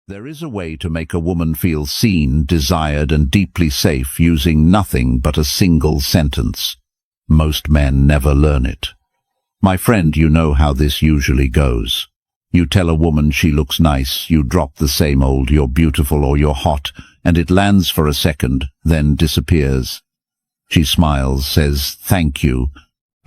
There is a way to make a woman feel seen, desired, and deeply safe using nothing but a single sentence. Most men never learn it. My friend, you know how this usually goes. You tell a woman she looks nice, you drop the same old "you're beautiful" or "you're hot," and it lands for a second, then disappears. She smiles, says thank you,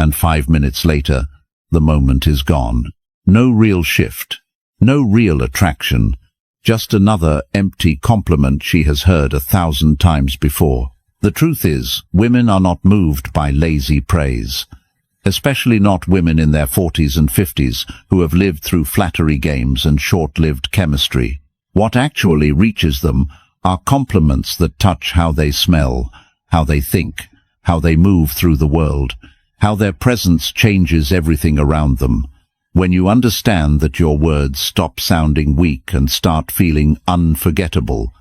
and 5 minutes later, the moment is gone. No real shift, no real attraction, just another empty compliment she has heard 1,000 times before. The truth is, women are not moved by lazy praise. Especially not women in their 40s and 50s who have lived through flattery games and short-lived chemistry. What actually reaches them are compliments that touch how they smell, how they think, how they move through the world, how their presence changes everything around them. When you understand that your words stop sounding weak and start feeling unforgettable,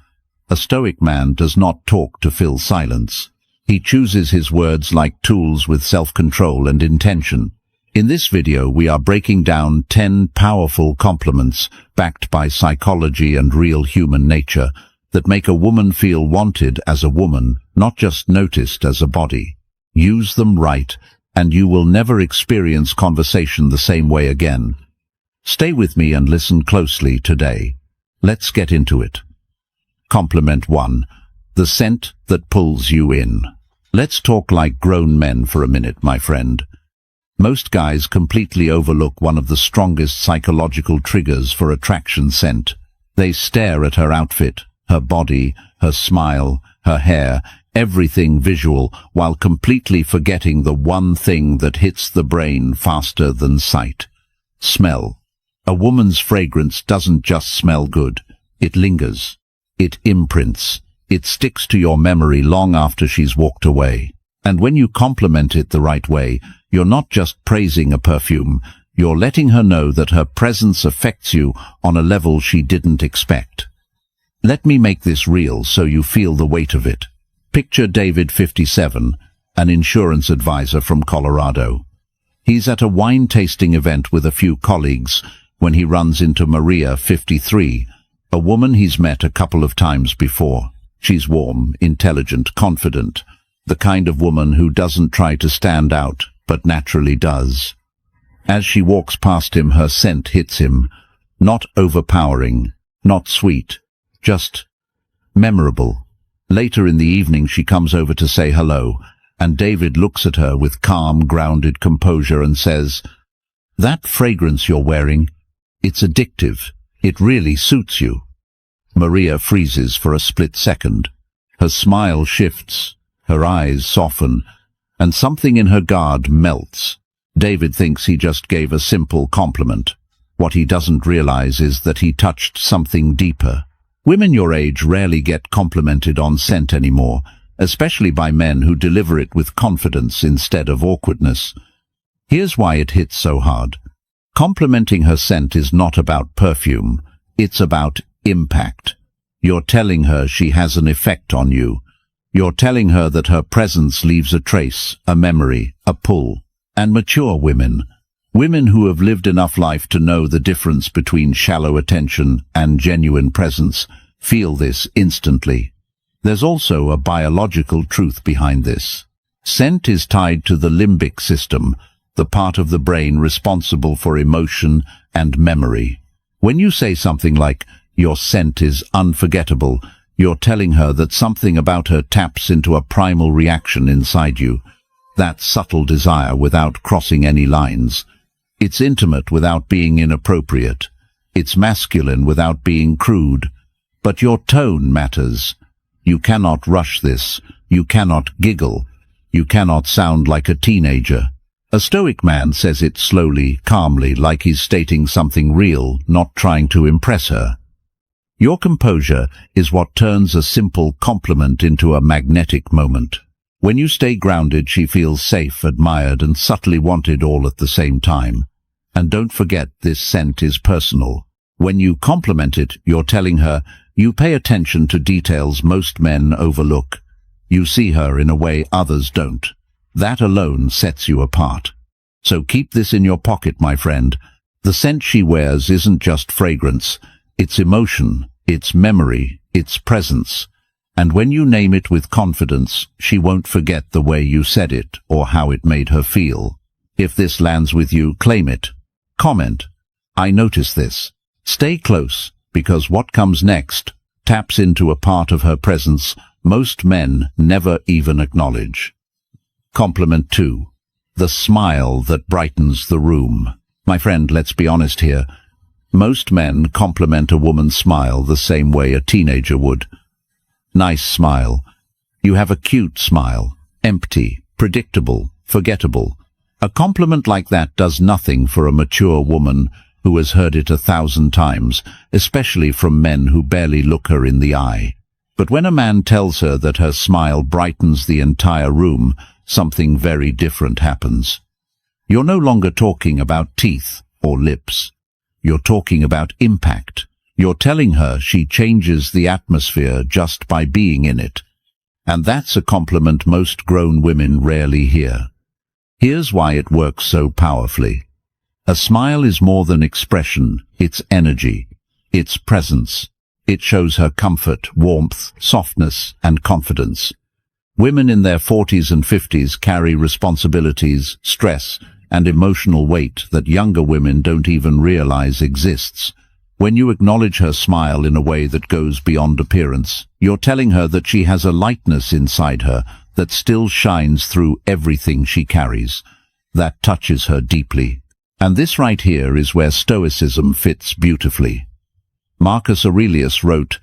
a Stoic man does not talk to fill silence. He chooses his words like tools with self-control and intention. In this video, we are breaking down 10 powerful compliments backed by psychology and real human nature that make a woman feel wanted as a woman, not just noticed as a body. Use them right, and you will never experience conversation the same way again. Stay with me and listen closely today. Let's get into it. Compliment 1. The scent that pulls you in. Let's talk like grown men for a minute, my friend. Most guys completely overlook one of the strongest psychological triggers for attraction: scent. They stare at her outfit, her body, her smile, her hair, everything visual, while completely forgetting the one thing that hits the brain faster than sight: smell. A woman's fragrance doesn't just smell good, it lingers, it imprints, it sticks to your memory long after she's walked away. And when you compliment it the right way, you're not just praising a perfume, you're letting her know that her presence affects you on a level she didn't expect. Let me make this real so you feel the weight of it. Picture David, 57, an insurance advisor from Colorado. He's at a wine tasting event with a few colleagues when he runs into Maria, 53, a woman he's met a couple of times before. She's warm, intelligent, confident, the kind of woman who doesn't try to stand out, but naturally does. As she walks past him, her scent hits him, not overpowering, not sweet, just memorable. Later in the evening, she comes over to say hello, and David looks at her with calm, grounded composure and says, "That fragrance you're wearing, it's addictive. It really suits you." Maria freezes for a split second. Her smile shifts, her eyes soften, and something in her guard melts. David thinks he just gave a simple compliment. What he doesn't realize is that he touched something deeper. Women your age rarely get complimented on scent anymore, especially by men who deliver it with confidence instead of awkwardness. Here's why it hits so hard. Complimenting her scent is not about perfume, it's about impact. You're telling her she has an effect on you. You're telling her that her presence leaves a trace, a memory, a pull. And mature women, women who have lived enough life to know the difference between shallow attention and genuine presence, feel this instantly. There's also a biological truth behind this. Scent is tied to the limbic system, the part of the brain responsible for emotion and memory. When you say something like, "Your scent is unforgettable," you're telling her that something about her taps into a primal reaction inside you. That subtle desire without crossing any lines. It's intimate without being inappropriate. It's masculine without being crude. But your tone matters. You cannot rush this. You cannot giggle. You cannot sound like a teenager. A Stoic man says it slowly, calmly, like he's stating something real, not trying to impress her. Your composure is what turns a simple compliment into a magnetic moment. When you stay grounded, she feels safe, admired, and subtly wanted all at the same time. And don't forget, this scent is personal. When you compliment it, you're telling her, you pay attention to details most men overlook. You see her in a way others don't. That alone sets you apart. So keep this in your pocket, my friend. The scent she wears isn't just fragrance. It's emotion, its memory, its presence. And when you name it with confidence, she won't forget the way you said it or how it made her feel. If this lands with you, claim it. Comment, "I notice this." Stay close, because what comes next taps into a part of her presence most men never even acknowledge. Compliment 2. The smile that brightens the room. My friend, let's be honest here. Most men compliment a woman's smile the same way a teenager would. Nice smile. You have a cute smile. Empty, predictable, forgettable. A compliment like that does nothing for a mature woman who has heard it 1,000 times, especially from men who barely look her in the eye. But when a man tells her that her smile brightens the entire room, something very different happens. You're no longer talking about teeth or lips. You're talking about impact. You're telling her she changes the atmosphere just by being in it. And that's a compliment most grown women rarely hear. Here's why it works so powerfully. A smile is more than expression, it's energy, it's presence. It shows her comfort, warmth, softness, and confidence. Women in their 40s and 50s carry responsibilities, stress, and emotional weight that younger women don't even realize exists. When you acknowledge her smile in a way that goes beyond appearance, you're telling her that she has a lightness inside her that still shines through everything she carries. That touches her deeply. And this right here is where Stoicism fits beautifully. Marcus Aurelius wrote,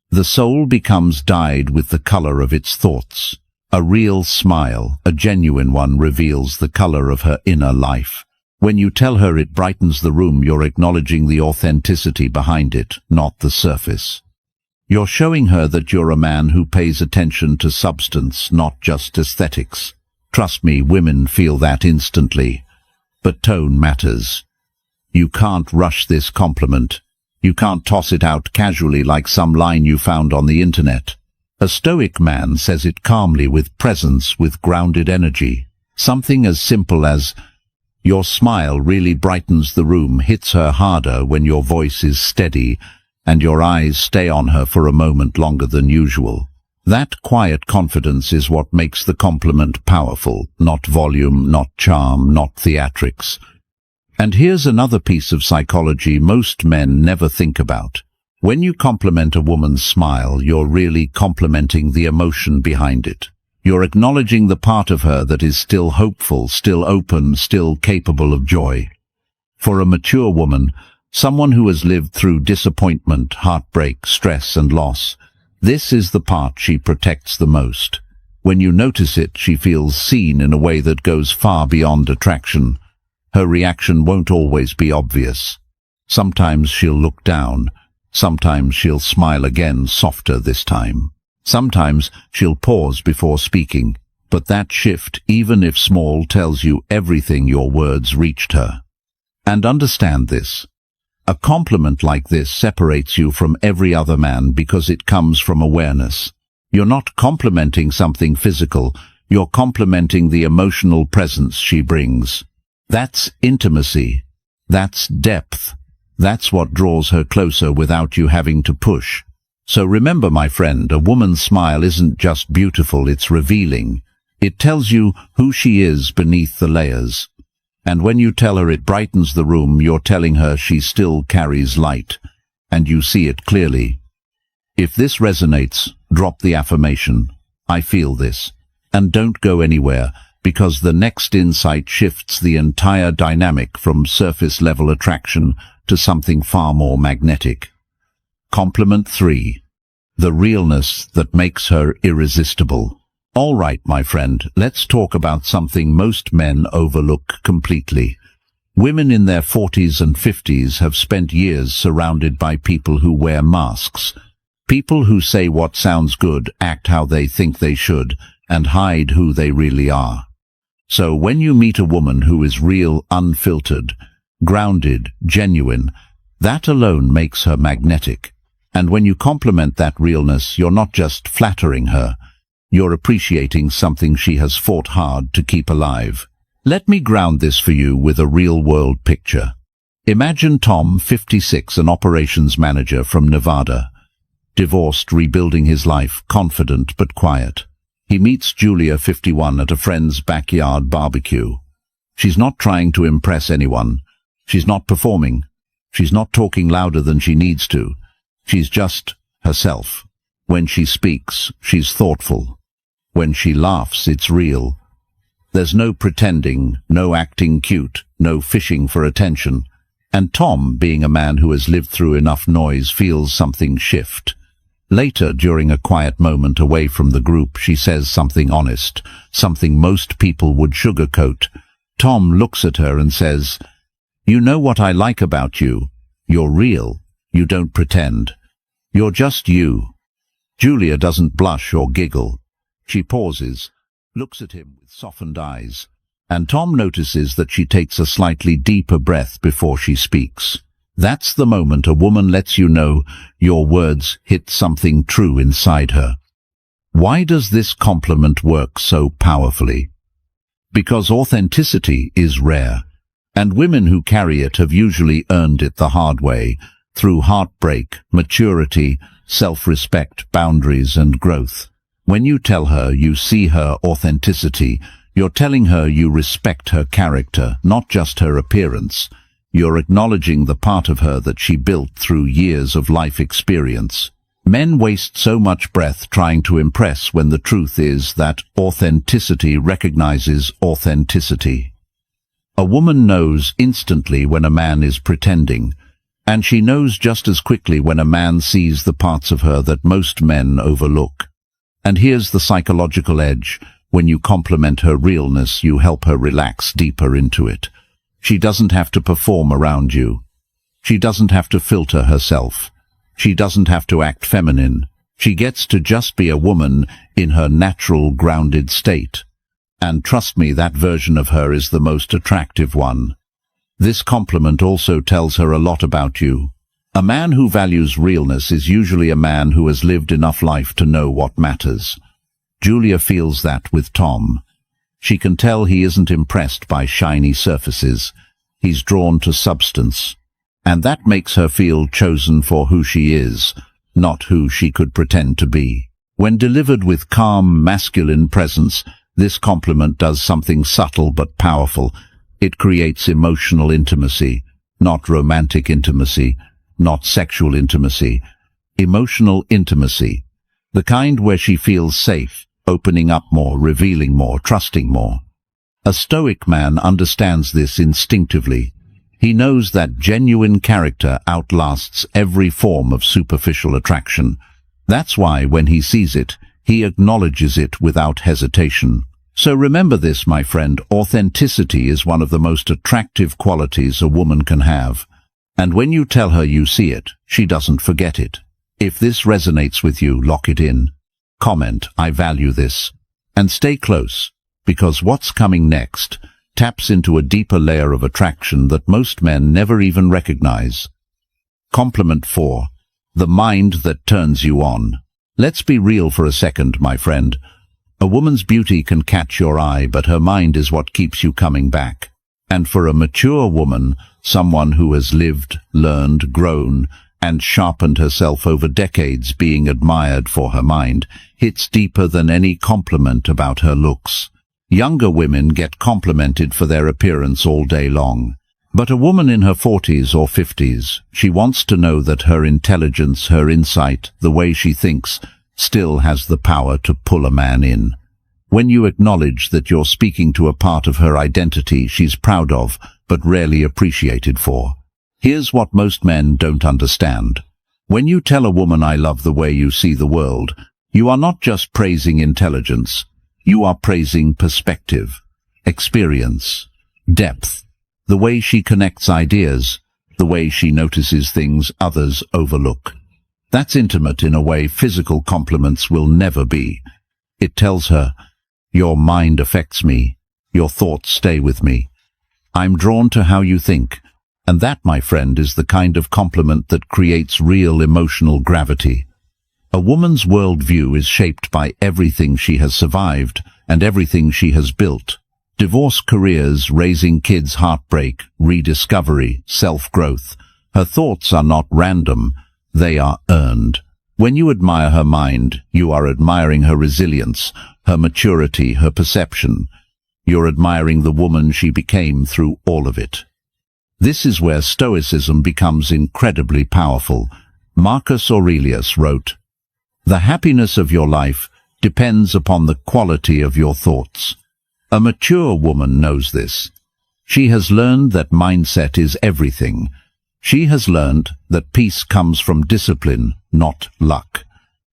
"The soul becomes dyed with the color of its thoughts." A real smile, a genuine one, reveals the color of her inner life. When you tell her it brightens the room, you're acknowledging the authenticity behind it, not the surface. You're showing her that you're a man who pays attention to substance, not just aesthetics. Trust me, women feel that instantly. But tone matters. You can't rush this compliment. You can't toss it out casually like some line you found on the internet. A Stoic man says it calmly, with presence, with grounded energy. Something as simple as, "Your smile really brightens the room," hits her harder when your voice is steady and your eyes stay on her for a moment longer than usual. That quiet confidence is what makes the compliment powerful, not volume, not charm, not theatrics. And here's another piece of psychology most men never think about. When you compliment a woman's smile, you're really complimenting the emotion behind it. You're acknowledging the part of her that is still hopeful, still open, still capable of joy. For a mature woman, someone who has lived through disappointment, heartbreak, stress, and loss, this is the part she protects the most. When you notice it, she feels seen in a way that goes far beyond attraction. Her reaction won't always be obvious. Sometimes she'll look down. Sometimes she'll smile again, softer this time. Sometimes she'll pause before speaking. But that shift, even if small, tells you everything your words reached her. And understand this. A compliment like this separates you from every other man because it comes from awareness. You're not complimenting something physical, you're complimenting the emotional presence she brings. That's intimacy. That's depth. That's what draws her closer without you having to push. So remember, my friend, a woman's smile isn't just beautiful, it's revealing. It tells you who she is beneath the layers. And when you tell her it brightens the room, you're telling her she still carries light, and you see it clearly. If this resonates, drop the affirmation, "I feel this," and don't go anywhere, because the next insight shifts the entire dynamic from surface-level attraction to something far more magnetic. Compliment 3. The realness that makes her irresistible. All right, my friend, let's talk about something most men overlook completely. Women in their 40s and 50s have spent years surrounded by people who wear masks. People who say what sounds good, act how they think they should, and hide who they really are. So when you meet a woman who is real, unfiltered, grounded, genuine, that alone makes her magnetic. And when you compliment that realness, you're not just flattering her. You're appreciating something she has fought hard to keep alive. Let me ground this for you with a real-world picture. Imagine Tom, 56, an operations manager from Nevada. divorced, rebuilding his life, confident but quiet. He meets Julia, 51, at a friend's backyard barbecue. She's not trying to impress anyone. She's not performing. She's not talking louder than she needs to. She's just herself. When she speaks, she's thoughtful. When she laughs, it's real. There's no pretending, no acting cute, no fishing for attention. And Tom, being a man who has lived through enough noise, feels something shift. Later, during a quiet moment away from the group, she says something honest, something most people would sugarcoat. Tom looks at her and says, "You know what I like about you? You're real. You don't pretend. You're just you." Julia doesn't blush or giggle. She pauses, looks at him with softened eyes, and Tom notices that she takes a slightly deeper breath before she speaks. That's the moment a woman lets you know your words hit something true inside her. Why does this compliment work so powerfully? Because authenticity is rare, and women who carry it have usually earned it the hard way, through heartbreak, maturity, self-respect, boundaries, and growth. When you tell her you see her authenticity, you're telling her you respect her character, not just her appearance. You're acknowledging the part of her that she built through years of life experience. Men waste so much breath trying to impress when the truth is that authenticity recognizes authenticity. A woman knows instantly when a man is pretending, and she knows just as quickly when a man sees the parts of her that most men overlook. And here's the psychological edge. When you compliment her realness, you help her relax deeper into it. She doesn't have to perform around you. She doesn't have to filter herself. She doesn't have to act feminine. She gets to just be a woman in her natural, grounded state. And trust me, that version of her is the most attractive one. This compliment also tells her a lot about you. A man who values realness is usually a man who has lived enough life to know what matters. Julia feels that with Tom. She can tell he isn't impressed by shiny surfaces. He's drawn to substance. And that makes her feel chosen for who she is, not who she could pretend to be. When delivered with calm, masculine presence, this compliment does something subtle but powerful. It creates emotional intimacy, not romantic intimacy, not sexual intimacy. Emotional intimacy. The kind where she feels safe, opening up more, revealing more, trusting more. A Stoic man understands this instinctively. He knows that genuine character outlasts every form of superficial attraction. That's why, when he sees it, he acknowledges it without hesitation. So remember this, my friend, authenticity is one of the most attractive qualities a woman can have. And when you tell her you see it, she doesn't forget it. If this resonates with you, lock it in. Comment, "I value this." And stay close, because what's coming next taps into a deeper layer of attraction that most men never even recognize. Compliment 4. The mind that turns you on. Let's be real for a second, my friend. A woman's beauty can catch your eye, but her mind is what keeps you coming back. And for a mature woman, someone who has lived, learned, grown, and sharpened herself over decades, being admired for her mind hits deeper than any compliment about her looks. Younger women get complimented for their appearance all day long. But a woman in her 40s or 50s, she wants to know that her intelligence, her insight, the way she thinks, still has the power to pull a man in. When you acknowledge that you're speaking to a part of her identity she's proud of, but rarely appreciated for. Here's what most men don't understand. When you tell a woman, "I love the way you see the world," you are not just praising intelligence. You are praising perspective, experience, depth, the way she connects ideas, the way she notices things others overlook. That's intimate in a way physical compliments will never be. It tells her, "Your mind affects me. Your thoughts stay with me. I'm drawn to how you think." And that, my friend, is the kind of compliment that creates real emotional gravity. A woman's worldview is shaped by everything she has survived and everything she has built. Divorce, careers, raising kids, heartbreak, rediscovery, self-growth. Her thoughts are not random, they are earned. When you admire her mind, you are admiring her resilience, her maturity, her perception. You're admiring the woman she became through all of it. This is where Stoicism becomes incredibly powerful. Marcus Aurelius wrote, "The happiness of your life depends upon the quality of your thoughts." A mature woman knows this. She has learned that mindset is everything. She has learned that peace comes from discipline, not luck.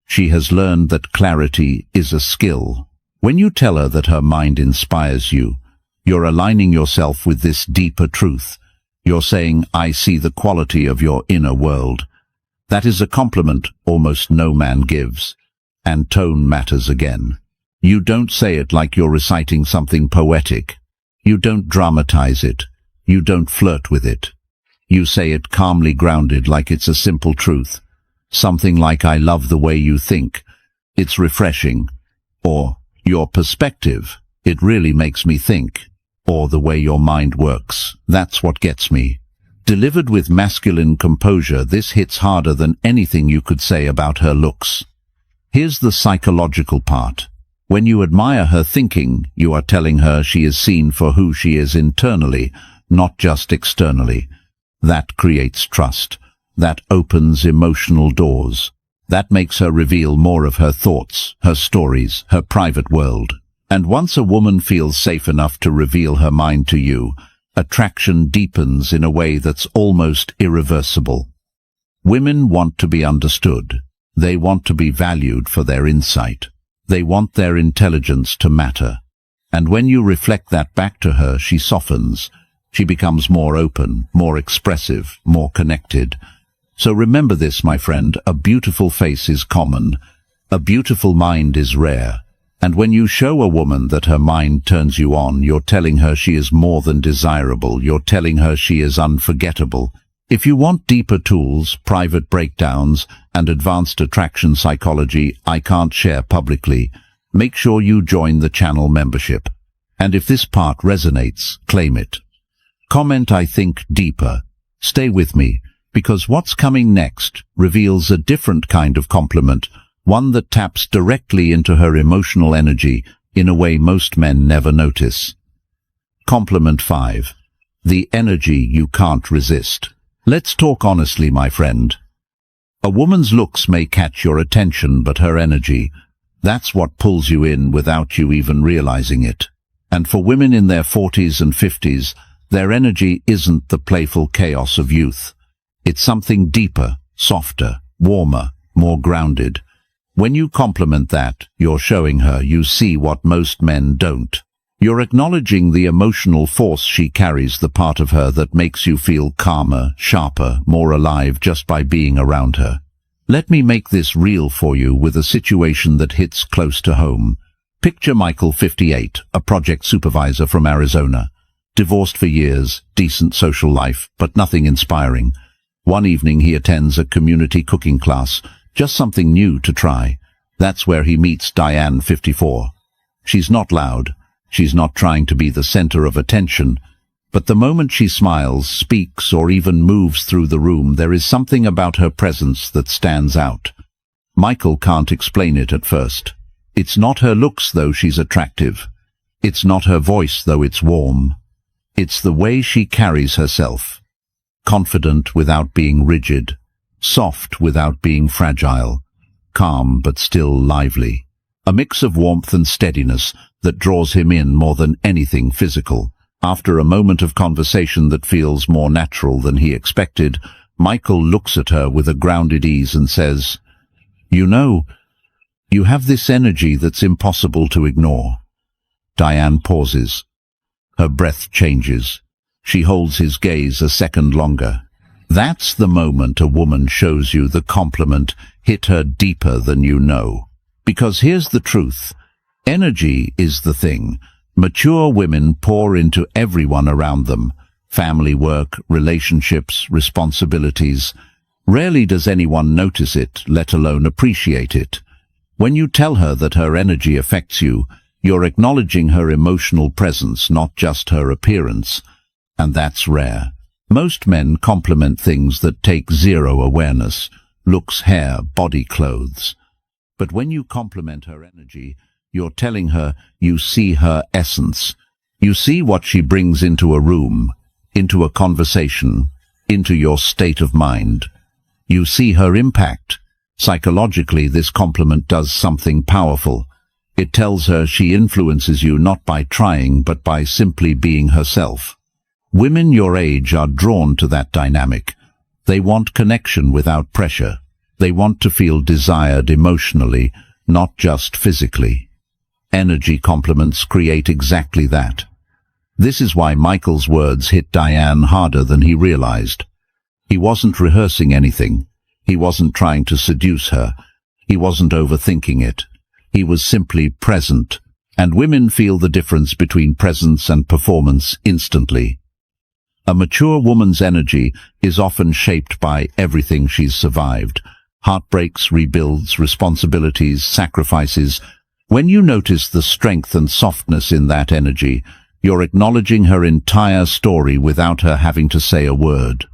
She has learned that clarity is a skill. When you tell her that her mind inspires you, you're aligning yourself with this deeper truth. You're saying, "I see the quality of your inner world." That is a compliment almost no man gives. And tone matters again. You don't say it like you're reciting something poetic. You don't dramatize it. You don't flirt with it. You say it calmly grounded, like it's a simple truth. Something like, "I love the way you think. It's refreshing." Or, "Your perspective. It really makes me think." Or, "The way your mind works. That's what gets me." Delivered with masculine composure, this hits harder than anything you could say about her looks. Here's the psychological part. When you admire her thinking, you are telling her she is seen for who she is internally, not just externally. That creates trust. That opens emotional doors. That makes her reveal more of her thoughts, her stories, her private world. And once a woman feels safe enough to reveal her mind to you, attraction deepens in a way that's almost irreversible. Women want to be understood. They want to be valued for their insight. They want their intelligence to matter. And when you reflect that back to her, she softens. She becomes more open, more expressive, more connected. So remember this, my friend, a beautiful face is common. A beautiful mind is rare. And when you show a woman that her mind turns you on, you're telling her she is more than desirable. You're telling her she is unforgettable. If you want deeper tools, private breakdowns, and advanced attraction psychology I can't share publicly, make sure you join the channel membership. And if this part resonates, claim it. Comment, "I think deeper." Stay with me, because what's coming next reveals a different kind of compliment, one that taps directly into her emotional energy in a way most men never notice. Compliment 5. The energy you can't resist. Let's talk honestly, my friend. A woman's looks may catch your attention, but her energy, that's what pulls you in without you even realizing it. And for women in their 40s and 50s, their energy isn't the playful chaos of youth. It's something deeper, softer, warmer, more grounded. When you compliment that, you're showing her you see what most men don't. You're acknowledging the emotional force she carries, the part of her that makes you feel calmer, sharper, more alive just by being around her. Let me make this real for you with a situation that hits close to home. Picture Michael, 58, a project supervisor from Arizona. Divorced for years, decent social life, but nothing inspiring. One evening he attends a community cooking class, just something new to try. That's where he meets Diane, 54. She's not loud. She's not trying to be the center of attention. But the moment she smiles, speaks, or even moves through the room, there is something about her presence that stands out. Michael can't explain it at first. It's not her looks, though she's attractive. It's not her voice, though it's warm. It's the way she carries herself. Confident without being rigid. Soft without being fragile. Calm but still lively. A mix of warmth and steadiness that draws him in more than anything physical. After a moment of conversation that feels more natural than he expected, Michael looks at her with a grounded ease and says, "You know, you have this energy that's impossible to ignore." Diane pauses. Her breath changes. She holds his gaze a second longer. That's the moment a woman shows you the compliment hit her deeper than you know. Because here's the truth. Energy is the thing. Mature women pour into everyone around them. Family, work, relationships, responsibilities. Rarely does anyone notice it, let alone appreciate it. When you tell her that her energy affects you, you're acknowledging her emotional presence, not just her appearance. And that's rare. Most men compliment things that take zero awareness. looks, hair, body, clothes. But when you compliment her energy, you're telling her you see her essence. You see what she brings into a room, into a conversation, into your state of mind. You see her impact. Psychologically, this compliment does something powerful. It tells her she influences you not by trying, but by simply being herself. Women your age are drawn to that dynamic. They want connection without pressure. They want to feel desired emotionally, not just physically. Energy compliments create exactly that. This is why Michael's words hit Diane harder than he realized. He wasn't rehearsing anything. He wasn't trying to seduce her. He wasn't overthinking it. He was simply present, and women feel the difference between presence and performance instantly. A mature woman's energy is often shaped by everything she's survived. Heartbreaks, rebuilds, responsibilities, sacrifices. When you notice the strength and softness in that energy, you're acknowledging her entire story without her having to say a word.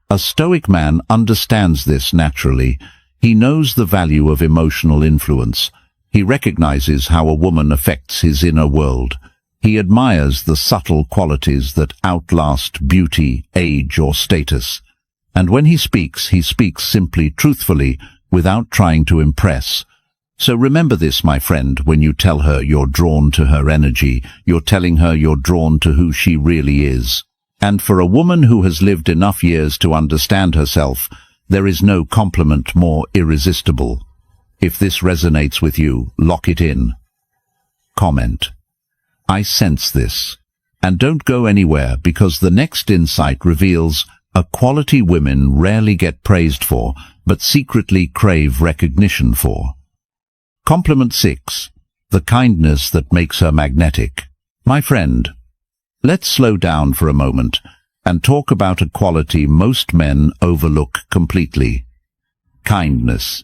A Stoic man understands this naturally. He knows the value of emotional influence. He recognizes how a woman affects his inner world. He admires the subtle qualities that outlast beauty, age, or status. And when he speaks simply truthfully, without trying to impress. So remember this, my friend, when you tell her you're drawn to her energy, you're telling her you're drawn to who she really is. And for a woman who has lived enough years to understand herself, there is no compliment more irresistible. If this resonates with you, lock it in. Comment: I sense this. And don't go anywhere, because the next insight reveals a quality women rarely get praised for, but secretly crave recognition for. Compliment 6. The kindness that makes her magnetic. My friend, let's slow down for a moment and talk about a quality most men overlook completely. Kindness.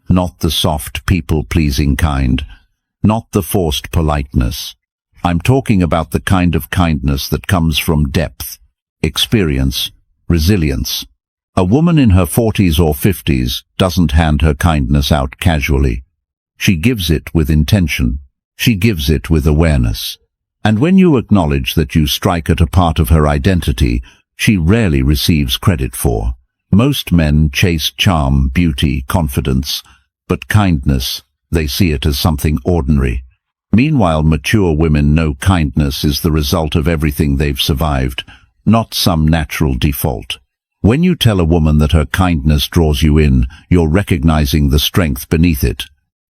Not the soft, people-pleasing kind. Not the forced politeness. I'm talking about the kind of kindness that comes from depth, experience, resilience. A woman in her 40s or 50s doesn't hand her kindness out casually. She gives it with intention. She gives it with awareness. And when you acknowledge that you strike at a part of her identity, she rarely receives credit for. Most men chase charm, beauty, confidence, but kindness, they see it as something ordinary. Meanwhile, mature women know kindness is the result of everything they've survived, not some natural default. When you tell a woman that her kindness draws you in, you're recognizing the strength beneath it.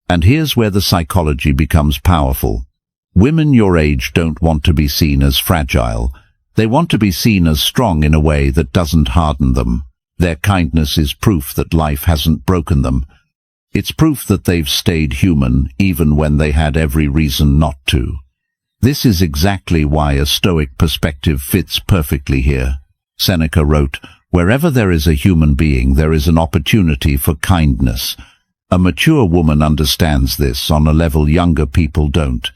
And here's where the psychology becomes powerful. Women your age don't want to be seen as fragile. They want to be seen as strong in a way that doesn't harden them. Their kindness is proof that life hasn't broken them. It's proof that they've stayed human even when they had every reason not to. This is exactly why a Stoic perspective fits perfectly here. Seneca wrote, "Wherever there is a human being, there is an opportunity for kindness." A mature woman understands this on a level younger people don't.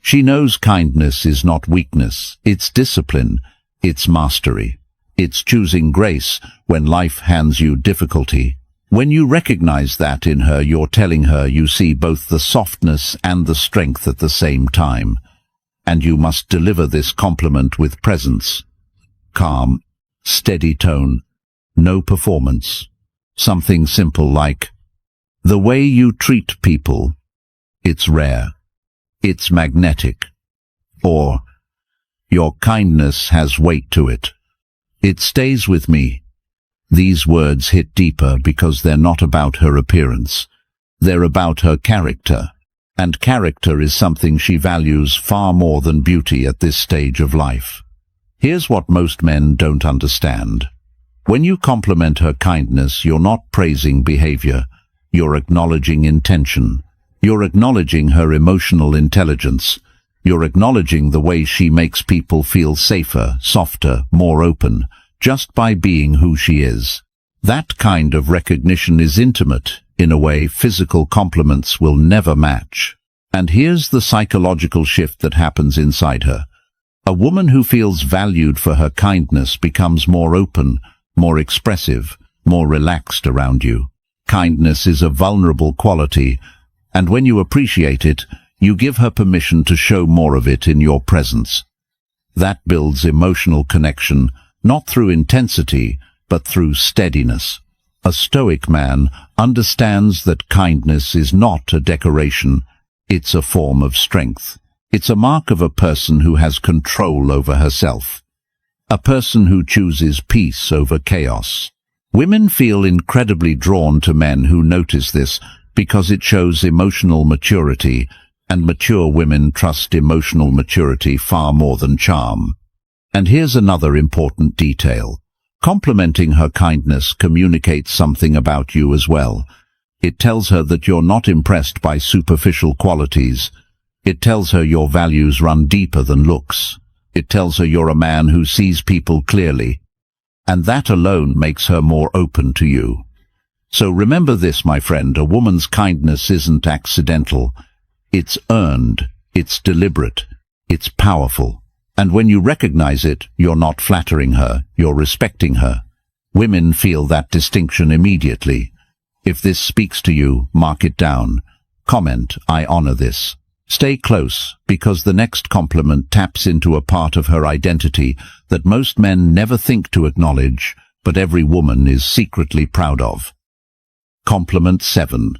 She knows kindness is not weakness, it's discipline, it's mastery. It's choosing grace when life hands you difficulty. When you recognize that in her, you're telling her you see both the softness and the strength at the same time. And you must deliver this compliment with presence. Calm, steady tone, no performance. Something simple like, "The way you treat people, it's rare. It's magnetic." Or, "Your kindness has weight to it. It stays with me." These words hit deeper because they're not about her appearance. They're about her character. And character is something she values far more than beauty at this stage of life. Here's what most men don't understand. When you compliment her kindness, you're not praising behavior. You're acknowledging intention. You're acknowledging her emotional intelligence. You're acknowledging the way she makes people feel safer, softer, more open, just by being who she is. That kind of recognition is intimate, in a way physical compliments will never match. And here's the psychological shift that happens inside her. A woman who feels valued for her kindness becomes more open, more expressive, more relaxed around you. Kindness is a vulnerable quality, and when you appreciate it, you give her permission to show more of it in your presence. That builds emotional connection, not through intensity, but through steadiness. A Stoic man understands that kindness is not a decoration, it's a form of strength. It's a mark of a person who has control over herself. A person who chooses peace over chaos. Women feel incredibly drawn to men who notice this because it shows emotional maturity, and mature women trust emotional maturity far more than charm. And here's another important detail. Complimenting her kindness communicates something about you as well. It tells her that you're not impressed by superficial qualities. It tells her your values run deeper than looks. It tells her you're a man who sees people clearly. And that alone makes her more open to you. So remember this, my friend, a woman's kindness isn't accidental. It's earned, it's deliberate, it's powerful. And when you recognize it, you're not flattering her, you're respecting her. Women feel that distinction immediately. If this speaks to you, mark it down. Comment, I honor this. Stay close, because the next compliment taps into a part of her identity that most men never think to acknowledge, but every woman is secretly proud of. Compliment 7.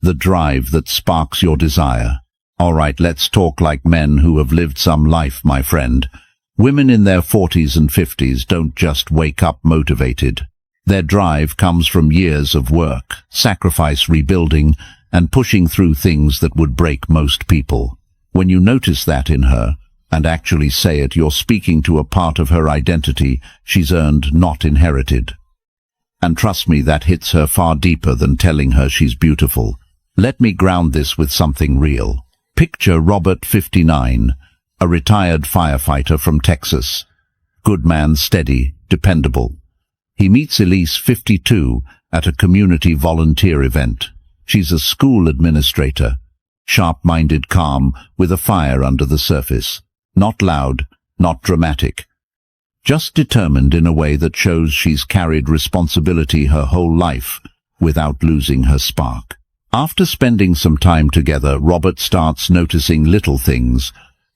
The drive that sparks your desire. All right, let's talk like men who have lived some life, my friend. Women in their 40s and 50s don't just wake up motivated. Their drive comes from years of work, sacrifice, rebuilding, and pushing through things that would break most people. When you notice that in her, and actually say it, you're speaking to a part of her identity she's earned, not inherited. And trust me, that hits her far deeper than telling her she's beautiful. Let me ground this with something real. Picture Robert, 59, a retired firefighter from Texas. Good man, steady, dependable. He meets Elise, 52, at a community volunteer event. She's a school administrator, sharp-minded, calm, with a fire under the surface. Not loud, not dramatic. Just determined in a way that shows she's carried responsibility her whole life without losing her spark. After spending some time together, Robert starts noticing little things.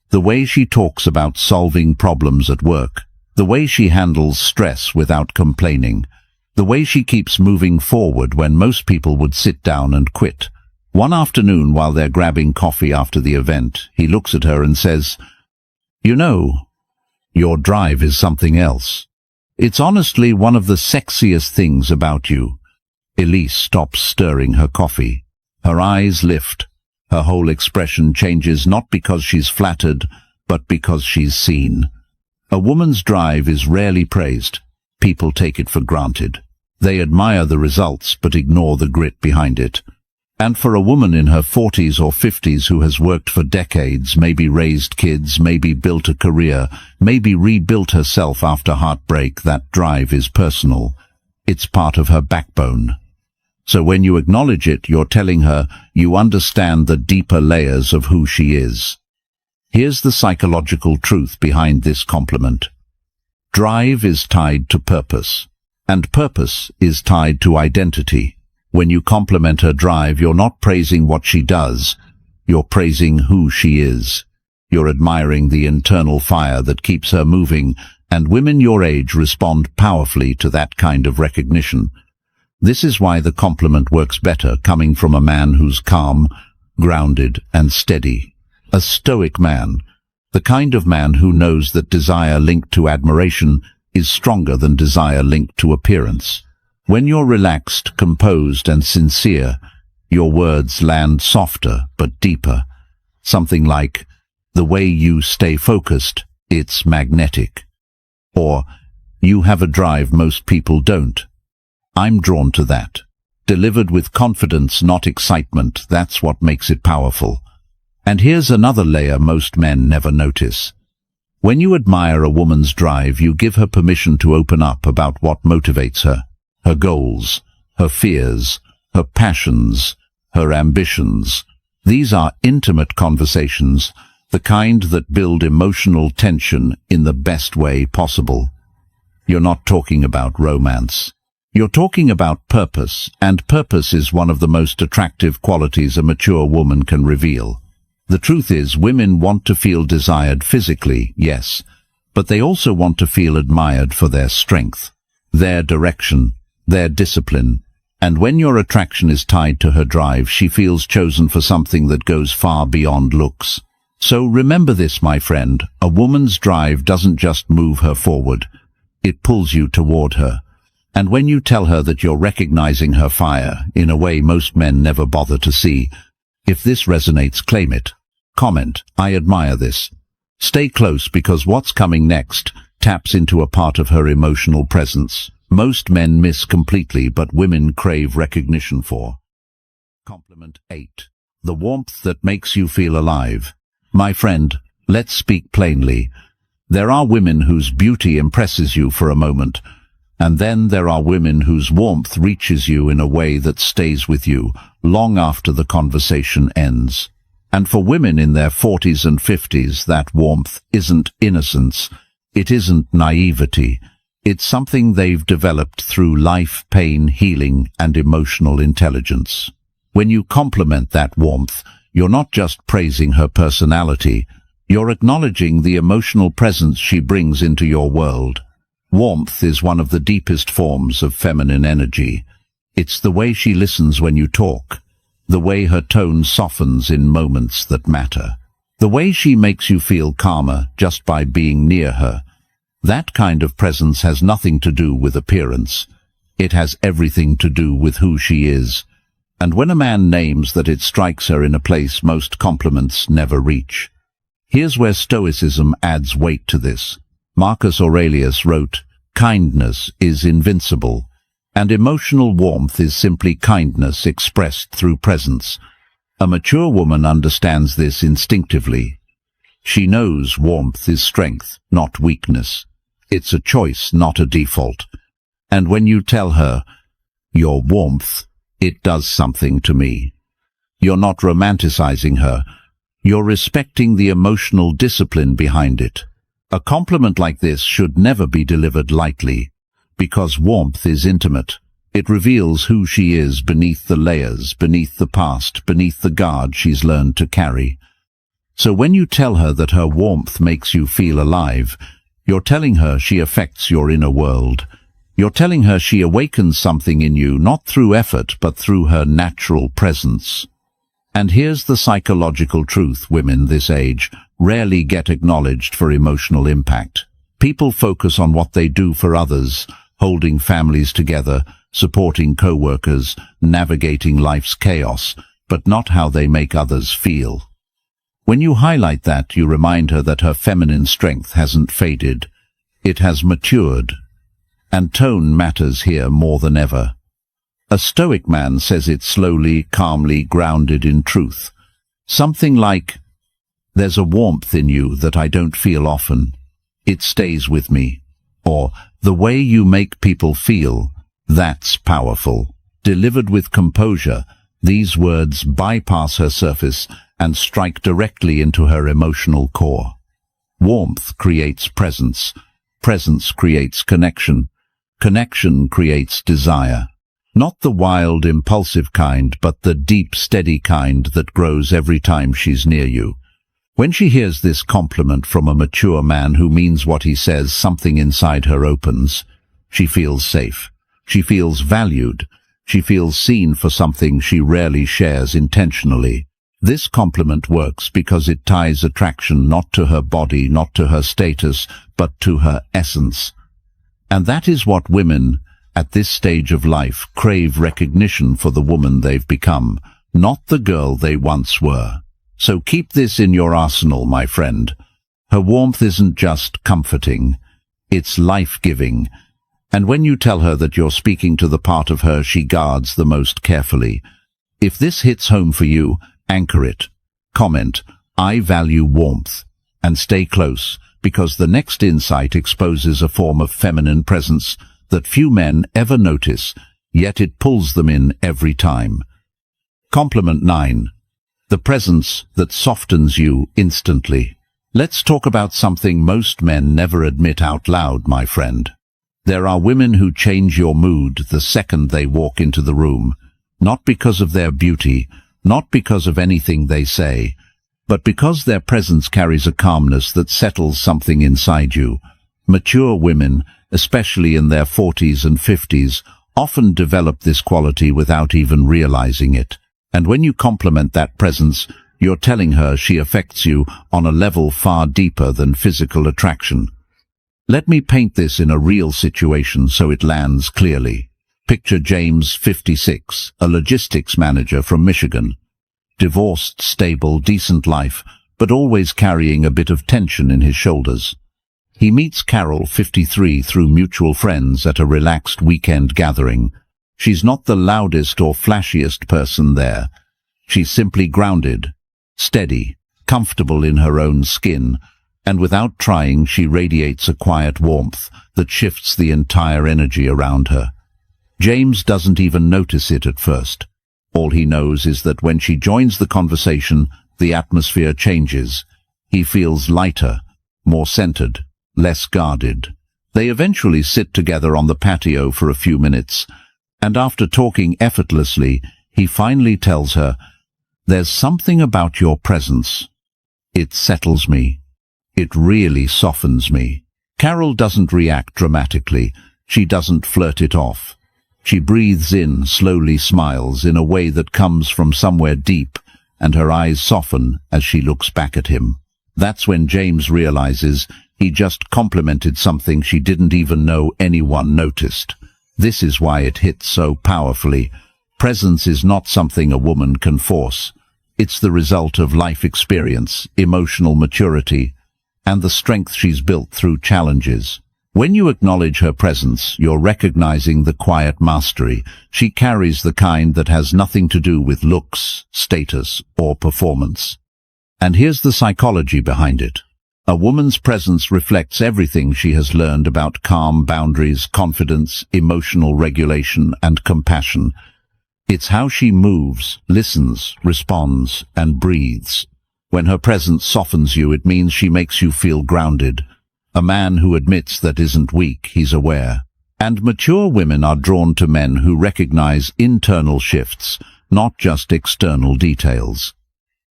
The way she talks about solving problems at work. The way she handles stress without complaining. The way she keeps moving forward when most people would sit down and quit. One afternoon, while they're grabbing coffee after the event, he looks at her and says, "You know, your drive is something else. It's honestly one of the sexiest things about you." Elise stops stirring her coffee. Her eyes lift. Her whole expression changes, not because she's flattered, but because she's seen. A woman's drive is rarely praised. People take it for granted. They admire the results but ignore the grit behind it. And for a woman in her 40s or 50s who has worked for decades, maybe raised kids, maybe built a career, maybe rebuilt herself after heartbreak, that drive is personal. It's part of her backbone. So when you acknowledge it, you're telling her you understand the deeper layers of who she is. Here's the psychological truth behind this compliment. Drive is tied to purpose, and purpose is tied to identity. When you compliment her drive, you're not praising what she does, you're praising who she is. You're admiring the internal fire that keeps her moving, and women your age respond powerfully to that kind of recognition. This is why the compliment works better coming from a man who's calm, grounded, and steady. A Stoic man, the kind of man who knows that desire linked to admiration is stronger than desire linked to appearance. When you're relaxed, composed, and sincere, your words land softer but deeper. Something like, "The way you stay focused, it's magnetic." Or, "You have a drive most people don't. I'm drawn to that." Delivered with confidence, not excitement, that's what makes it powerful. And here's another layer most men never notice. When you admire a woman's drive, you give her permission to open up about what motivates her. Her goals, her fears, her passions, her ambitions. These are intimate conversations, the kind that build emotional tension in the best way possible. You're not talking about romance. You're talking about purpose, and purpose is one of the most attractive qualities a mature woman can reveal. The truth is, women want to feel desired physically, yes, but they also want to feel admired for their strength, their direction, their discipline. And when your attraction is tied to her drive, she feels chosen for something that goes far beyond looks. So remember this, my friend, a woman's drive doesn't just move her forward, it pulls you toward her. And when you tell her that you're recognizing her fire in a way most men never bother to see, if this resonates, claim it. Comment, "I admire this." Stay close, because what's coming next taps into a part of her emotional presence most men miss completely, but women crave recognition for. Compliment 8. The warmth that makes you feel alive. My friend, let's speak plainly. There are women whose beauty impresses you for a moment, and then there are women whose warmth reaches you in a way that stays with you long after the conversation ends. And for women in their 40s and 50s, that warmth isn't innocence, it isn't naivety. It's something they've developed through life, pain, healing, and emotional intelligence. When you compliment that warmth, you're not just praising her personality, you're acknowledging the emotional presence she brings into your world. Warmth is one of the deepest forms of feminine energy. It's the way she listens when you talk, the way her tone softens in moments that matter, the way she makes you feel calmer just by being near her. That kind of presence has nothing to do with appearance. It has everything to do with who she is. And when a man names that, it strikes her in a place most compliments never reach. Here's where Stoicism adds weight to this. Marcus Aurelius wrote, "Kindness is invincible," and emotional warmth is simply kindness expressed through presence. A mature woman understands this instinctively. She knows warmth is strength, not weakness. It's a choice, not a default. And when you tell her, "Your warmth, it does something to me," you're not romanticizing her. You're respecting the emotional discipline behind it. A compliment like this should never be delivered lightly, because warmth is intimate. It reveals who she is beneath the layers, beneath the past, beneath the guard she's learned to carry. So when you tell her that her warmth makes you feel alive, you're telling her she affects your inner world. You're telling her she awakens something in you, not through effort, but through her natural presence. And here's the psychological truth: women this age rarely get acknowledged for emotional impact. People focus on what they do for others, holding families together, supporting co-workers, navigating life's chaos, but not how they make others feel. When you highlight that, you remind her that her feminine strength hasn't faded. It has matured. And tone matters here more than ever. A Stoic man says it slowly, calmly, grounded in truth. Something like, "There's a warmth in you that I don't feel often. It stays with me." Or, "The way you make people feel, that's powerful." Delivered with composure, these words bypass her surface and strike directly into her emotional core. Warmth creates presence. Presence creates connection. Connection creates desire. Not the wild, impulsive kind, but the deep, steady kind that grows every time she's near you. When she hears this compliment from a mature man who means what he says, something inside her opens. She feels safe. She feels valued. She feels seen for something she rarely shares intentionally. This compliment works because it ties attraction not to her body, not to her status, but to her essence. And that is what women, at this stage of life, crave: recognition for the woman they've become, not the girl they once were. So keep this in your arsenal, my friend. Her warmth isn't just comforting, it's life-giving. And when you tell her that you're speaking to the part of her she guards the most carefully, if this hits home for you, anchor it. Comment, "I value warmth," and stay close, because the next insight exposes a form of feminine presence that few men ever notice, yet it pulls them in every time. Compliment 9. The presence that softens you instantly. Let's talk about something most men never admit out loud, my friend. There are women who change your mood the second they walk into the room, not because of their beauty, not because of anything they say, but because their presence carries a calmness that settles something inside you. Mature women, especially in their 40s and 50s, often develop this quality without even realizing it. And when you compliment that presence, you're telling her she affects you on a level far deeper than physical attraction. Let me paint this in a real situation so it lands clearly. Picture James, 56, a logistics manager from Michigan. Divorced, stable, decent life, but always carrying a bit of tension in his shoulders. He meets Carol, 53, through mutual friends at a relaxed weekend gathering. She's not the loudest or flashiest person there. She's simply grounded, steady, comfortable in her own skin, and without trying she radiates a quiet warmth that shifts the entire energy around her. James doesn't even notice it at first. All he knows is that when she joins the conversation, the atmosphere changes. He feels lighter, more centered, less guarded. They eventually sit together on the patio for a few minutes, and after talking effortlessly, he finally tells her, "There's something about your presence. It settles me. It really softens me." Carol doesn't react dramatically. She doesn't flirt it off. She breathes in, slowly smiles in a way that comes from somewhere deep, and her eyes soften as she looks back at him. That's when James realizes he just complimented something she didn't even know anyone noticed. This is why it hits so powerfully. Presence is not something a woman can force. It's the result of life experience, emotional maturity, and the strength she's built through challenges. When you acknowledge her presence, you're recognizing the quiet mastery. She carries the kind that has nothing to do with looks, status, or performance. And here's the psychology behind it. A woman's presence reflects everything she has learned about calm, boundaries, confidence, emotional regulation, and compassion. It's how she moves, listens, responds, and breathes. When her presence softens you, it means she makes you feel grounded. A man who admits that isn't weak, he's aware. And mature women are drawn to men who recognize internal shifts, not just external details.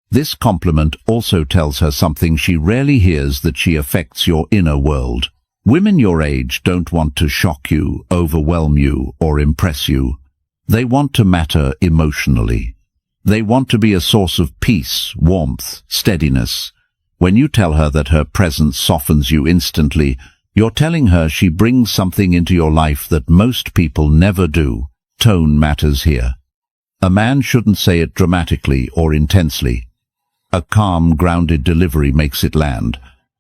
This compliment also tells her something she rarely hears, that she affects your inner world. Women your age don't want to shock you, overwhelm you, or impress you. They want to matter emotionally. They want to be a source of peace, warmth, steadiness. When you tell her that her presence softens you instantly, you're telling her she brings something into your life that most people never do. Tone matters here. A man shouldn't say it dramatically or intensely. A calm, grounded delivery makes it land.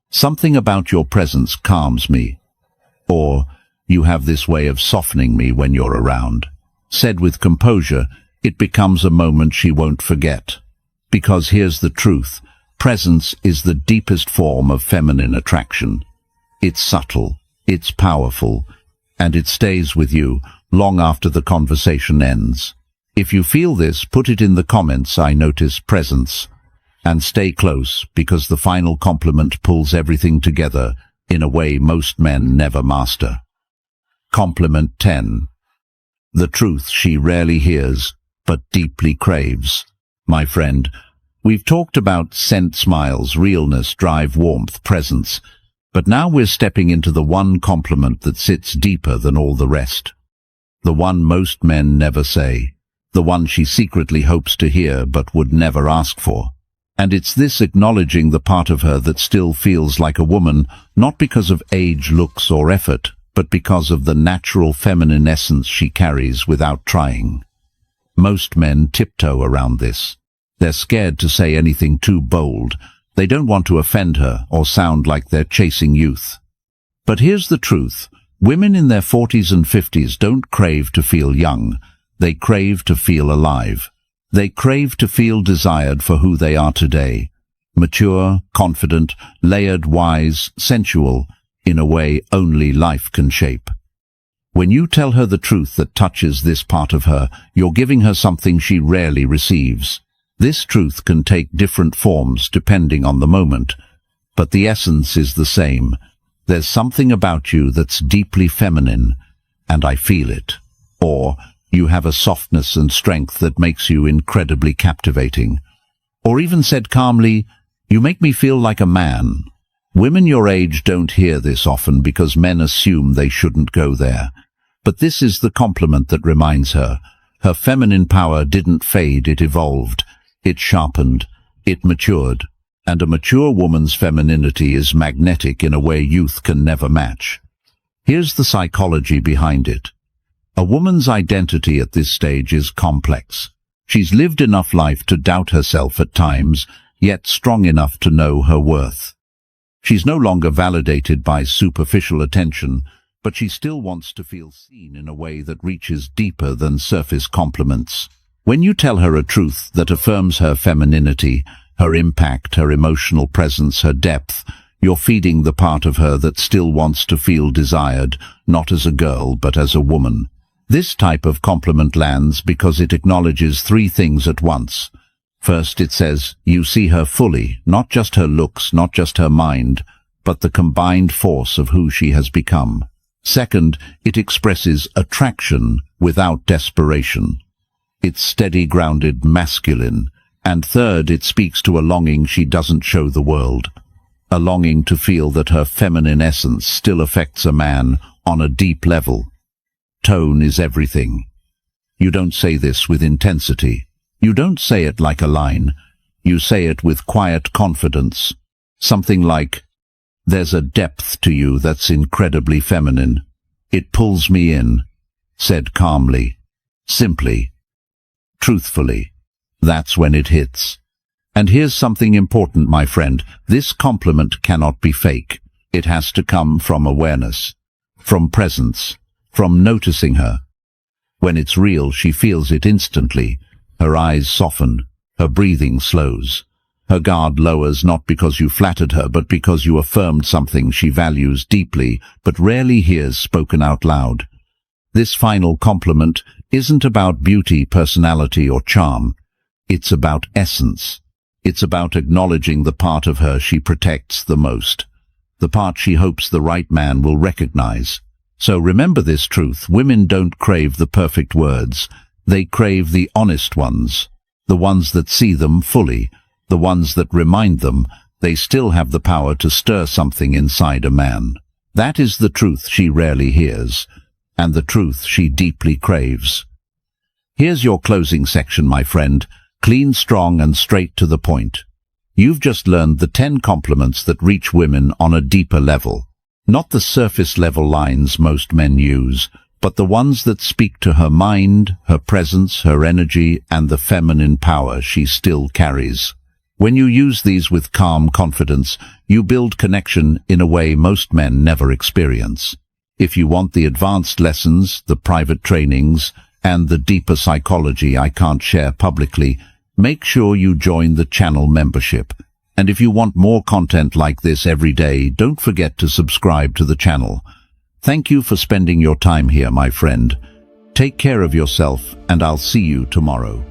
"Something about your presence calms me." Or, "You have this way of softening me when you're around." Said with composure, it becomes a moment she won't forget. Because here's the truth. Presence is the deepest form of feminine attraction. It's subtle, it's powerful, and it stays with you long after the conversation ends. If you feel this, put it in the comments, "I notice presence." And stay close, because the final compliment pulls everything together in a way most men never master. Compliment 10. The truth she rarely hears, but deeply craves. My friend, we've talked about scent, smiles, realness, drive, warmth, presence, but now we're stepping into the one compliment that sits deeper than all the rest. The one most men never say. The one she secretly hopes to hear but would never ask for. And it's this acknowledging the part of her that still feels like a woman, not because of age, looks, or effort, but because of the natural feminine essence she carries without trying. Most men tiptoe around this. They're scared to say anything too bold. They don't want to offend her or sound like they're chasing youth. But here's the truth. Women in their 40s and 50s don't crave to feel young. They crave to feel alive. They crave to feel desired for who they are today. Mature, confident, layered, wise, sensual, in a way only life can shape. When you tell her the truth that touches this part of her, you're giving her something she rarely receives. This truth can take different forms depending on the moment, but the essence is the same. "There's something about you that's deeply feminine, and I feel it." Or, "You have a softness and strength that makes you incredibly captivating." Or even said calmly, "You make me feel like a man." Women your age don't hear this often because men assume they shouldn't go there. But this is the compliment that reminds her. Her feminine power didn't fade, it evolved. It sharpened. It matured. And a mature woman's femininity is magnetic in a way youth can never match. Here's the psychology behind it. A woman's identity at this stage is complex. She's lived enough life to doubt herself at times, yet strong enough to know her worth. She's no longer validated by superficial attention, but she still wants to feel seen in a way that reaches deeper than surface compliments. When you tell her a truth that affirms her femininity, her impact, her emotional presence, her depth, you're feeding the part of her that still wants to feel desired, not as a girl, but as a woman. This type of compliment lands because it acknowledges three things at once. First, it says, you see her fully, not just her looks, not just her mind, but the combined force of who she has become. Second, it expresses attraction without desperation. It's steady, grounded, masculine. And third, it speaks to a longing she doesn't show the world. A longing to feel that her feminine essence still affects a man on a deep level. Tone is everything. You don't say this with intensity. You don't say it like a line. You say it with quiet confidence. Something like, "There's a depth to you that's incredibly feminine. It pulls me in," said calmly, simply, truthfully. That's when it hits. And here's something important, my friend. This compliment cannot be fake. It has to come from awareness, from presence, from noticing her. When it's real, she feels it instantly. Her eyes soften, her breathing slows. Her guard lowers not because you flattered her, but because you affirmed something she values deeply, but rarely hears spoken out loud. This final compliment isn't about beauty, personality, or charm. It's about essence. It's about acknowledging the part of her she protects the most, the part she hopes the right man will recognize. So remember this truth: women don't crave the perfect words. They crave the honest ones, the ones that see them fully, the ones that remind them they still have the power to stir something inside a man. That is the truth she rarely hears, and the truth she deeply craves. Here's your closing section, my friend. Clean, strong, and straight to the point. You've just learned the 10 compliments that reach women on a deeper level. Not the surface-level lines most men use, but the ones that speak to her mind, her presence, her energy, and the feminine power she still carries. When you use these with calm confidence, you build connection in a way most men never experience. If you want the advanced lessons, the private trainings, and the deeper psychology I can't share publicly, make sure you join the channel membership. And if you want more content like this every day, don't forget to subscribe to the channel. Thank you for spending your time here, my friend. Take care of yourself, and I'll see you tomorrow.